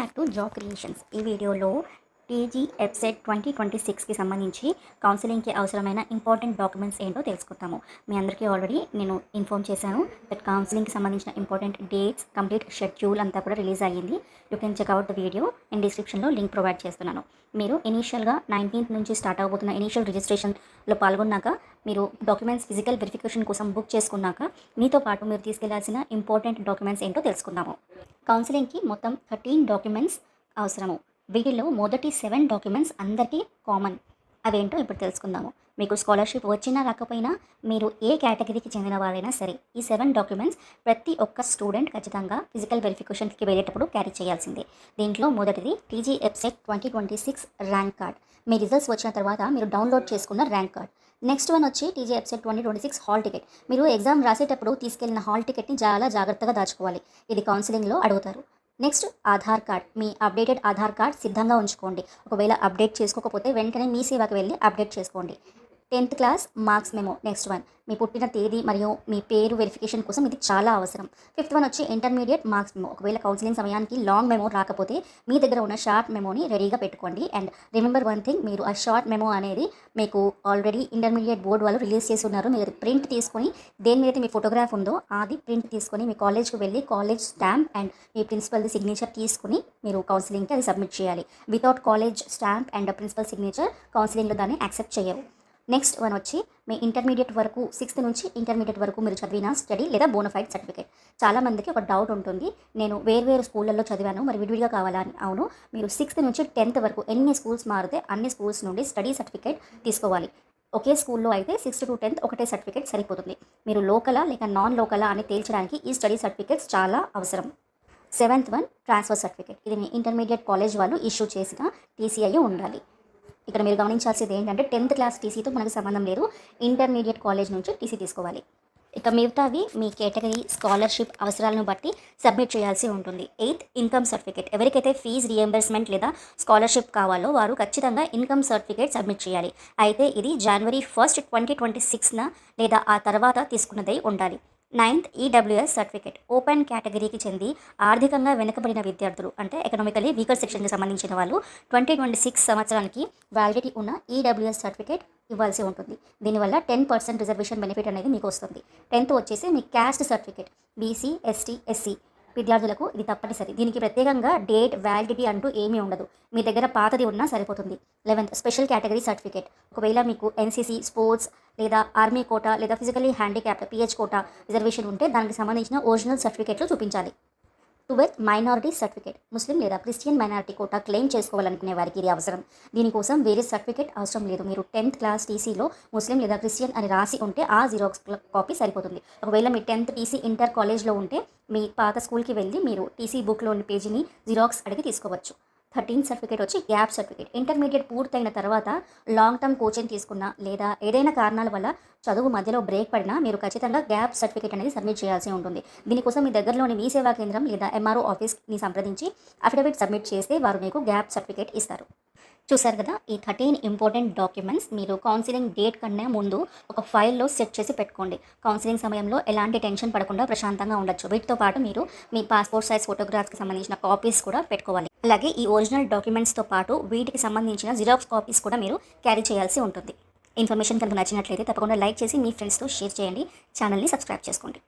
Back to job creations. ఈ వీడియోలో TG ఎఫ్సెట్ 2026కి సంబంధించి కౌన్సిలింగ్కి అవసరమైన ఇంపార్టెంట్ డాక్యుమెంట్స్ ఏంటో తెలుసుకుందాము. మీ అందరికీ ఆల్రెడీ నేను ఇన్ఫార్మ్ చేశాను దట్ కౌన్సిలింగ్కి సంబంధించిన ఇంపార్టెంట్ డేట్స్, కంప్లీట్ షెడ్యూల్ అంతా కూడా రిలీజ్ అయ్యింది. You can checkout the video. నేను డిస్క్రిప్షన్లో లింక్ ప్రొవైడ్ చేస్తున్నాను. మీరు ఇనీషియల్గా 19th నుంచి స్టార్ట్ అవబోతున్న ఇనీషియల్ రిజిస్ట్రేషన్లో పాల్గొన్నాక, మీరు డాక్యుమెంట్స్ ఫిజికల్ వెరిఫికేషన్ కోసం బుక్ చేసుకున్నాక, మీతో పాటు మీరు తీసుకెళ్లాల్సిన ఇంపార్టెంట్ డాక్యుమెంట్స్ ఏంటో తెలుసుకుందాము. కౌన్సిలింగ్కి మొత్తం 13 డాక్యుమెంట్స్ అవసరము. వీటిలో మొదటి 7 డాక్యుమెంట్స్ అందరికీ కామన్. అవేంటో ఇప్పుడు తెలుసుకుందాము. మీకు స్కాలర్షిప్ వచ్చినా రాకపోయినా, మీరు ఏ కేటగిరీకి చెందిన వాళ్ళైనా సరే, ఈ 7 డాక్యుమెంట్స్ ప్రతి ఒక్క స్టూడెంట్ ఖచ్చితంగా ఫిజికల్ వెరిఫికేషన్కి వెళ్ళేటప్పుడు క్యారీ చేయాల్సిందే. దీంట్లో మొదటిది టీజీ ఎఫ్సెట్ 2026 ర్యాంక్ కార్డ్. మీ రిజల్ట్స్ వచ్చిన తర్వాత మీరు డౌన్లోడ్ చేసుకున్న ర్యాంక్ కార్డ్. నెక్స్ట్ వన్ వచ్చి టీజీ ఎఫ్సెట్ 2026 హాల్ టికెట్. మీరు ఎగ్జామ్ రాసేటప్పుడు తీసుకెళ్లిన హాల్ టికెట్ని చాలా జాగ్రత్తగా దాచుకోవాలి. ఇది కౌన్సిలింగ్లో అడుగుతారు. Next Aadhaar card. మీ అప్డేటెడ్ ఆధార్ కార్డ్ సిద్ధంగా ఉంచుకోండి. ఒకవేళ అప్డేట్ చేసుకోకపోతే వెంటనే మీ సేవకి వెళ్ళి అప్డేట్ చేసుకోండి. 10th class marks memo. Next one మీ పుట్టిన తేదీ మరియు మీ పేరు వెరిఫికేషన్ కోసం ఇది చాలా అవసరం. 5th వన్ వచ్చి ఇంటర్మీడియట్ మార్క్స్ మెమో. ఒకవేళ కౌన్సిలింగ్ సమయానికి లాంగ్ మెమో రాకపోతే మీ దగ్గర ఉన్న షార్ట్ మెమోని రెడీగా పెట్టుకోండి. అండ్ రిమెంబర్ వన్ థింగ్, మీరు ఆ షార్ట్ మెమో అనేది మీకు ఆల్రెడీ ఇంటర్మీడియట్ బోర్డు వాళ్ళు రిలీజ్ చేసి ఉన్నారు. మీరు ప్రింట్ తీసుకొని, దేని మీద మీ ఫోటోగ్రాఫ్ ఉందో అది ప్రింట్ తీసుకొని మీ కాలేజ్కి వెళ్ళి కాలేజ్ స్టాంప్ అండ్ మీ ప్రిన్సిపల్ది సిగ్నేచర్ తీసుకుని మీరు కౌన్సిలింగ్కి అది సబ్మిట్ చేయాలి. Without college stamp and principal signature కౌన్సిలింగ్లో దాన్ని యాక్సెప్ట్ చేయరు. నెక్స్ట్ వన్ వచ్చి మీ ఇంటర్మీడియట్ వరకు, 6th నుంచి ఇంటర్మీడియట్ వరకు మీరు చదివిన స్టడీ లేదా బోనఫైడ్ సర్టిఫికేట్. చాలామందికి ఒక డౌట్ ఉంటుంది, నేను వేర్వేరు స్కూళ్ళల్లో చదివాను, మరి విడివిడిగా కావాలా అని. అవును, మీరు 6th నుంచి 10th వరకు ఎన్ని స్కూల్స్ మారితే అన్ని స్కూల్స్ నుండి స్టడీ సర్టిఫికేట్ తీసుకోవాలి. ఒకే స్కూల్లో అయితే 6th to 10th ఒకటే సర్టిఫికేట్ సరిపోతుంది. మీరు లోకలా లేక నాన్ లోకలా అని తేల్చడానికి ఈ స్టడీ సర్టిఫికేట్స్ చాలా అవసరం. 7th one transfer certificate. ఇది మీ ఇంటర్మీడియట్ కాలేజ్ వాళ్ళు ఇష్యూ చేసిన టీసీ అయ్యి ఉండాలి. ఇక్కడ మీరు గమనించాల్సింది ఏంటంటే 10th క్లాస్ టీసీతో మనకు సంబంధం లేదు, ఇంటర్మీడియట్ కాలేజ్ నుంచి టీసీ తీసుకోవాలి. ఇక మిగతావి మీ కేటగిరీ, స్కాలర్షిప్ అవసరాలను బట్టి సబ్మిట్ చేయాల్సి ఉంటుంది. 8th income certificate. ఎవరికైతే ఫీజు రియంబర్స్మెంట్ లేదా స్కాలర్షిప్ కావాలో వారు ఖచ్చితంగా ఇన్కమ్ సర్టిఫికేట్ సబ్మిట్ చేయాలి. అయితే ఇది January 1, 2026 లేదా ఆ తర్వాత తీసుకున్నదై ఉండాలి. 9th EWS certificate. ఓపెన్ కేటగిరీకి చెంది ఆర్థికంగా వెనుకబడిన విద్యార్థులు, అంటే ఎకనామికలీ వీకర్ సెక్షన్కి సంబంధించిన వాళ్ళు 2026 సంవత్సరానికి వ్యాలిడిటీ ఉన్న ఈడబ్ల్యూఎస్ సర్టిఫికేట్ ఇవ్వాల్సి ఉంటుంది. దీనివల్ల 10% రిజర్వేషన్ బెనిఫిట్ అనేది మీకు వస్తుంది. 10th వచ్చేసి మీ caste certificate. BC, ST, SC విద్యార్థులకు ఇది తప్పనిసరి. దీనికి ప్రత్యేకంగా డేట్, వ్యాలిడిటీ అంటూ ఏమీ ఉండదు. మీ దగ్గర పాతది ఉన్నా సరిపోతుంది. 11th special category certificate. ఒకవేళ మీకు ఎన్సీసీ, స్పోర్ట్స్ లేదా ఆర్మీ కోటా లేదా physically handicapped PH quota reservation ఉంటే దానికి సంబంధించిన ఒరిజినల్ సర్టిఫికేట్లు చూపించాలి. 12th minority certificate. ముస్లిం లేదా క్రిస్టియన్ మైనారిటీ కోటా క్లెయిమ్ చేసుకోవాలనుకునే వారికి ఇది అవసరం. దీనికోసం వేరే సర్టిఫికేట్ అవసరం లేదు. మీరు 10th క్లాస్ టీసీలో ముస్లిం లేదా క్రిస్టియన్ అని రాసి ఉంటే ఆ జిరాక్స్ కాపీ సరిపోతుంది. ఒకవేళ మీ 10th టీసీ ఇంటర్ కాలేజ్లో ఉంటే మీ పాత స్కూల్కి వెళ్ళి మీరు టీసీ బుక్లోని పేజీని జిరాక్స్ అడిగి తీసుకోవచ్చు. 13th సర్టిఫికేట్ వచ్చి గ్యాప్ సర్టిఫికేట్. ఇంటర్మీడియట్ పూర్తయిన తర్వాత లాంగ్ టర్మ్ కోచింగ్ తీసుకున్నా లేదా ఏదైనా కారణాల వల్ల చదువు మధ్యలో బ్రేక్ పడినా మీరు ఖచ్చితంగా గ్యాప్ సర్టిఫికేట్ అనేది సబ్మిట్ చేయాల్సి ఉంటుంది. దీనికోసం మీ దగ్గరలోని మీ సేవా కేంద్రం లేదా ఎంఆర్ఓ ఆఫీస్ని సంప్రదించి అఫిడవిట్ సబ్మిట్ చేస్తే వారు మీకు గ్యాప్ సర్టిఫికేట్ ఇస్తారు. చూసారు కదా, ఈ 13 ఇంపార్టెంట్ డాక్యుమెంట్స్ మీరు కౌన్సిలింగ్ డేట్ కన్నా ముందు ఒక ఫైల్లో సెట్ చేసి పెట్టుకోండి. కౌన్సిలింగ్ సమయంలో ఎలాంటి టెన్షన్ పడకుండా ప్రశాంతంగా ఉండొచ్చు. వీటితో పాటు మీరు మీ పాస్పోర్ట్ సైజ్ ఫోటోగ్రాఫ్స్కి సంబంధించిన కాపీస్ కూడా పెట్టుకోవాలి. అలాగే ఈ ఒరిజినల్ డాక్యుమెంట్స్తో పాటు వీటికి సంబంధించిన జిరాక్స్ కాపీస్ కూడా మీరు క్యారీ చేయాల్సి ఉంటుంది. ఇన్ఫర్మేషన్ కనుక నచ్చినట్లయితే తప్పకుండా లైక్ చేసి మీ ఫ్రెండ్స్తో షేర్ చేయండి. ఛానల్ని సబ్స్క్రైబ్ చేసుకోండి.